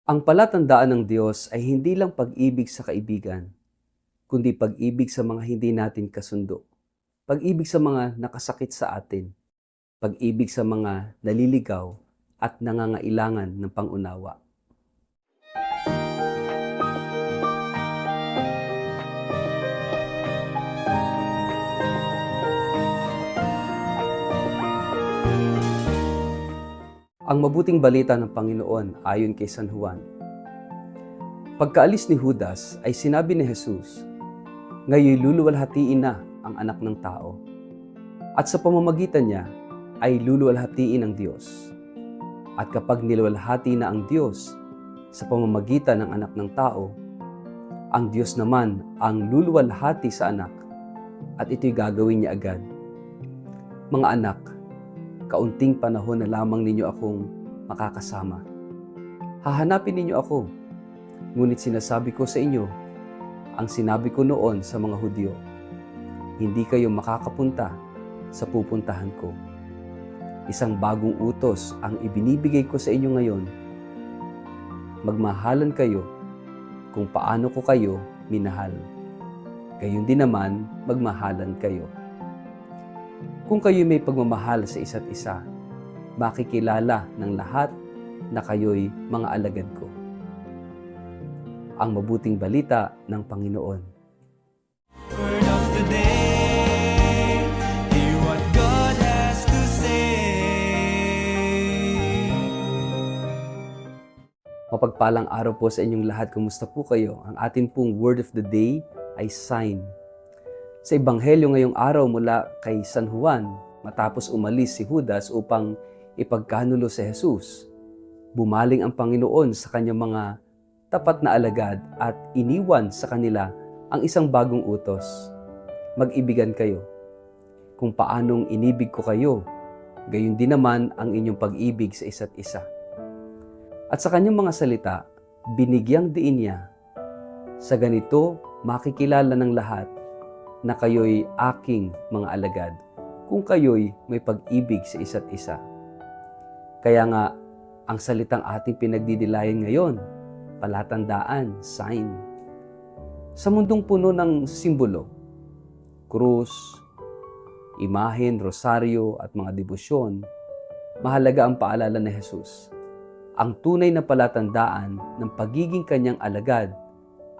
Ang palatandaan ng Diyos ay hindi lang pag-ibig sa kaibigan, kundi pag-ibig sa mga hindi natin kasundo. Pag-ibig sa mga nakasakit sa atin. Pag-ibig sa mga naliligaw at nangangailangan ng pangunawa. Ang mabuting balita ng Panginoon ayon kay San Juan. Pagkaalis ni Judas ay sinabi ni Jesus, "Ngayon luluwalhatiin na ang anak ng tao, at sa pamamagitan niya ay luluwalhatiin ang Diyos. At kapag niluwalhati na ang Diyos sa pamamagitan ng anak ng tao, ang Diyos naman ang luluwalhati sa anak, at ito'y gagawin niya agad. Mga anak, kaunting panahon na lamang ninyo akong makakasama. Hahanapin ninyo ako, ngunit sinasabi ko sa inyo, ang sinabi ko noon sa mga Hudyo, hindi kayo makakapunta sa pupuntahan ko. Isang bagong utos ang ibinibigay ko sa inyo ngayon. Magmahalan kayo kung paano ko kayo minahal. Gayon din naman, magmahalan kayo. Kung kayo may pagmamahal sa isa't isa, makikilala ng lahat na kayo'y mga alagad ko." Ang mabuting balita ng Panginoon. Word of the day, hear what God has to say. Mapagpalang araw po sa inyong lahat. Kumusta po kayo? Ang atin pong word of the day ay sign. Sa Ebanghelyo ngayong araw mula kay San Juan, matapos umalis si Judas upang ipagkanulo si Jesus, bumaling ang Panginoon sa kanyang mga tapat na alagad at iniwan sa kanila ang isang bagong utos. Mag-ibigan kayo. Kung paanong inibig ko kayo, gayon din naman ang inyong pag-ibig sa isa't isa. At sa kanyang mga salita, binigyang diin niya, sa ganito makikilala ng lahat na kayo'y aking mga alagad, kung kayo'y may pag-ibig sa isa't isa. Kaya nga, ang salitang ating pinagdidilayan ngayon, palatandaan, sign. Sa mundong puno ng simbolo, krus, imahen, rosaryo at mga debosyon, mahalaga ang paalala ni Jesus. Ang tunay na palatandaan ng pagiging kanyang alagad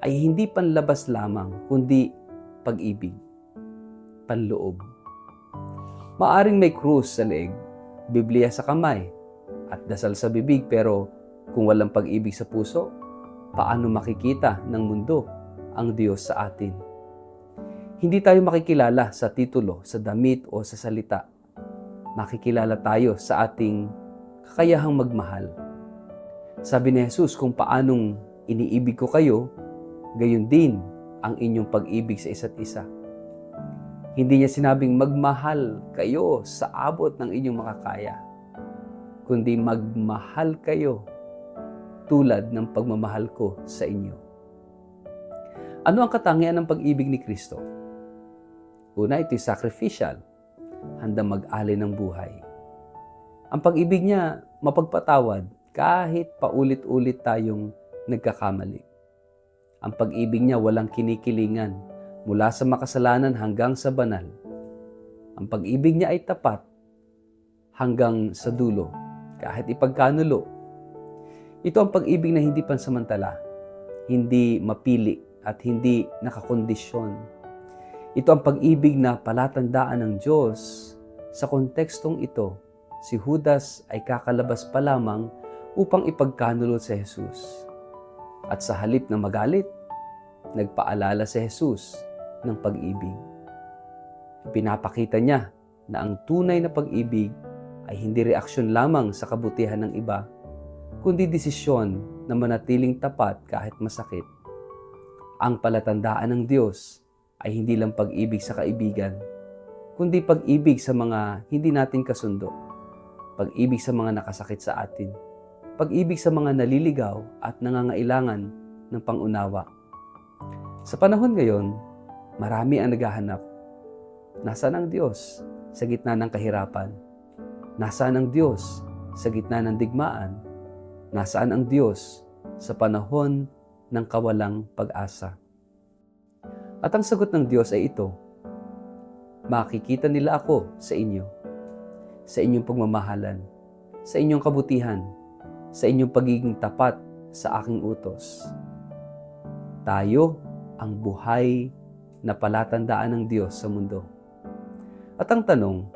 ay hindi panlabas lamang, kundi pag-ibig, panloob. Maaring may krus sa leeg, Biblia sa kamay, at dasal sa bibig, pero kung walang pag-ibig sa puso, paano makikita ng mundo ang Diyos sa atin? Hindi tayo makikilala sa titulo, sa damit o sa salita. Makikilala tayo sa ating kakayahang magmahal. Sabi ni Jesus, kung paanong iniibig ko kayo, gayon din ang inyong pag-ibig sa isa't isa. Hindi niya sinabing magmahal kayo sa abot ng inyong makakaya, kundi magmahal kayo tulad ng pagmamahal ko sa inyo. Ano ang katangian ng pag-ibig ni Kristo? Una, ito'y sacrificial, handang mag-alay ng buhay. Ang pag-ibig niya, mapagpatawad kahit paulit-ulit tayong nagkakamali. Ang pag-ibig niya walang kinikilingan mula sa makasalanan hanggang sa banal. Ang pag-ibig niya ay tapat hanggang sa dulo, kahit ipagkanulo. Ito ang pag-ibig na hindi pansamantala, hindi mapili at hindi nakakondisyon. Ito ang pag-ibig na palatandaan ng Diyos. Sa kontekstong ito, si Judas ay kakalabas pa lamang upang ipagkanulo si Jesus. At sa halip na magalit, nagpaalala si Jesus ng pag-ibig. Pinapakita niya na ang tunay na pag-ibig ay hindi reaksyon lamang sa kabutihan ng iba, kundi desisyon na manatiling tapat kahit masakit. Ang palatandaan ng Diyos ay hindi lang pag-ibig sa kaibigan, kundi pag-ibig sa mga hindi natin kasundo, pag-ibig sa mga nakasakit sa atin, pag-ibig sa mga naliligaw at nangangailangan ng pangunawa. Sa panahon ngayon, marami ang naghahanap. Nasaan ang Diyos sa gitna ng kahirapan? Nasaan ang Diyos sa gitna ng digmaan? Nasaan ang Diyos sa panahon ng kawalang pag-asa. At ang sagot ng Diyos ay ito, makikita nila ako sa inyo, sa inyong pagmamahalan, sa inyong kabutihan, sa inyong pagiging tapat sa aking utos. Tayo ang buhay na palatandaan ng Diyos sa mundo. At ang tanong,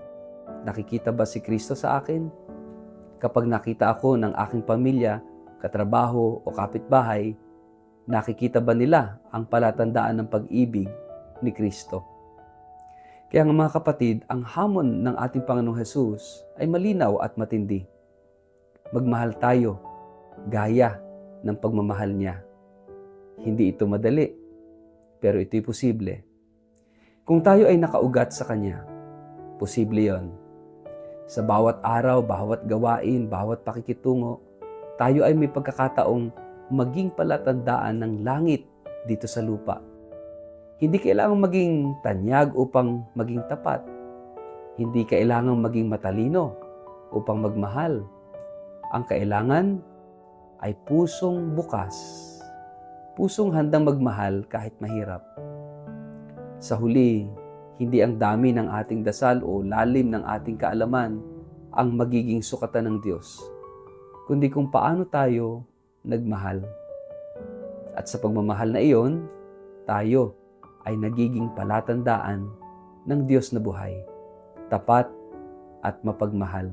nakikita ba si Kristo sa akin? Kapag nakita ako ng aking pamilya, katrabaho o kapitbahay, nakikita ba nila ang palatandaan ng pag-ibig ni Kristo? Kaya nga mga kapatid, ang hamon ng ating Panginoong Hesus ay malinaw at matindi. Magmahal tayo, gaya ng pagmamahal niya. Hindi ito madali, pero ito'y posible. Kung tayo ay nakaugat sa Kanya, posible yon. Sa bawat araw, bawat gawain, bawat pakikitungo, tayo ay may pagkakataong maging palatandaan ng langit dito sa lupa. Hindi kailangang maging tanyag upang maging tapat. Hindi kailangang maging matalino upang magmahal. Ang kailangan ay pusong bukas. Pusong handang magmahal kahit mahirap. Sa huli, hindi ang dami ng ating dasal o lalim ng ating kaalaman ang magiging sukatan ng Diyos, kundi kung paano tayo nagmahal. At sa pagmamahal na iyon, tayo ay nagiging palatandaan ng Diyos na buhay, tapat at mapagmahal.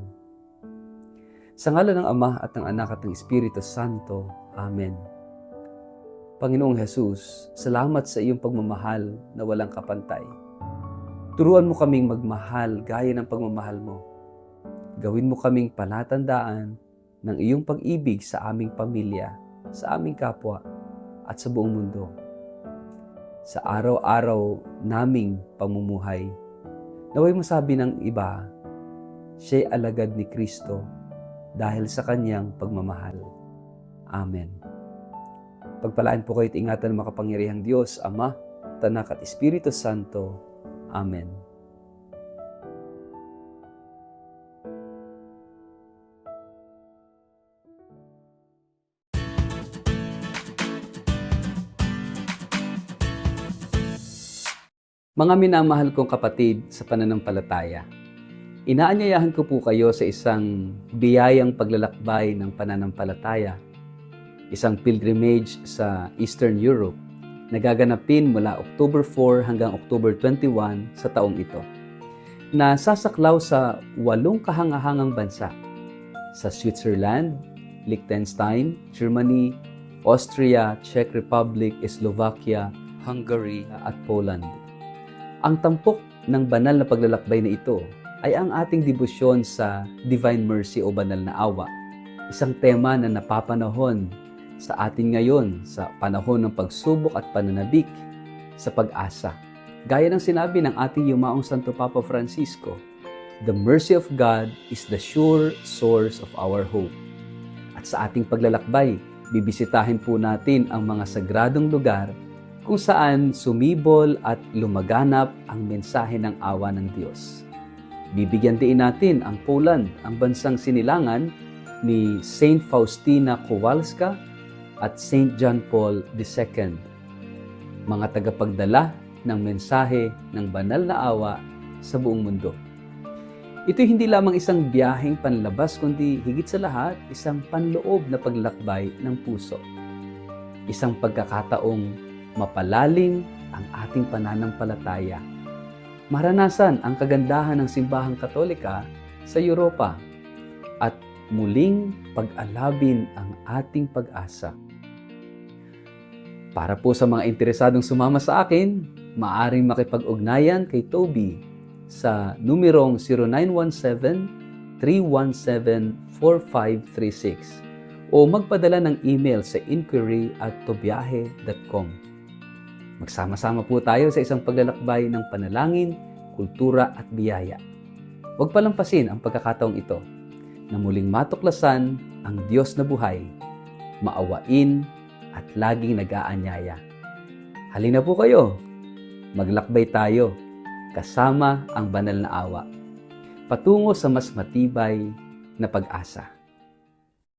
Sa ngalan ng Ama at ng Anak at ng Espiritu Santo. Amen. Panginoong Hesus, salamat sa iyong pagmamahal na walang kapantay. Turuan mo kaming magmahal gaya ng pagmamahal mo. Gawin mo kaming palatandaan ng iyong pag-ibig sa aming pamilya, sa aming kapwa, at sa buong mundo. Sa araw-araw naming pamumuhay, naway masabi ng iba, siya'y alagad ni Kristo dahil sa kanyang pagmamahal. Amen. Pagpalaan po kayo at ingatan ng makapangyarihang Diyos, Ama, Anak at Espiritu Santo. Amen. Mga minamahal kong kapatid sa pananampalataya, inaanyayahan ko po kayo sa isang biyayang paglalakbay ng pananampalataya, isang pilgrimage sa Eastern Europe na gaganapin mula October 4 hanggang October 21 sa taong ito, na sasaklaw sa 8 kahangahangang bansa, sa Switzerland, Liechtenstein, Germany, Austria, Czech Republic, Slovakia, Hungary at Poland. Ang tampok ng banal na paglalakbay na ito ay ang ating debosyon sa Divine Mercy o Banal na Awa, isang tema na napapanahon sa atin ngayon sa panahon ng pagsubok at pananabik sa pag-asa. Gaya ng sinabi ng ating yumaong Santo Papa Francisco, the mercy of God is the sure source of our hope. At sa ating paglalakbay, bibisitahin po natin ang mga sagradong lugar kung saan sumibol at lumaganap ang mensahe ng awa ng Diyos. Bibigyan din natin ang Poland, ang bansang sinilangan ni Saint Faustina Kowalska at Saint John Paul II, mga tagapagdala ng mensahe ng banal na awa sa buong mundo. Ito hindi lamang isang biyaheng panlabas, kundi higit sa lahat, isang panloob na paglakbay ng puso. Isang pagkakataong mapalalim ang ating pananampalataya. Maranasan ang kagandahan ng simbahang Katolika sa Europa at muling pag-alabin ang ating pag-asa. Para po sa mga interesadong sumama sa akin, maaaring makipag-ugnayan kay Toby sa numerong 0917-317-4536 o magpadala ng email sa inquiry@tobiahe.com. Magsama-sama po tayo sa isang paglalakbay ng panalangin, kultura at biyaya. Huwag palampasin ang pagkakataong ito na muling matuklasan ang Diyos na buhay, maawain at laging nag-aanyaya. Halina po kayo, maglakbay tayo kasama ang banal na awa, patungo sa mas matibay na pag-asa.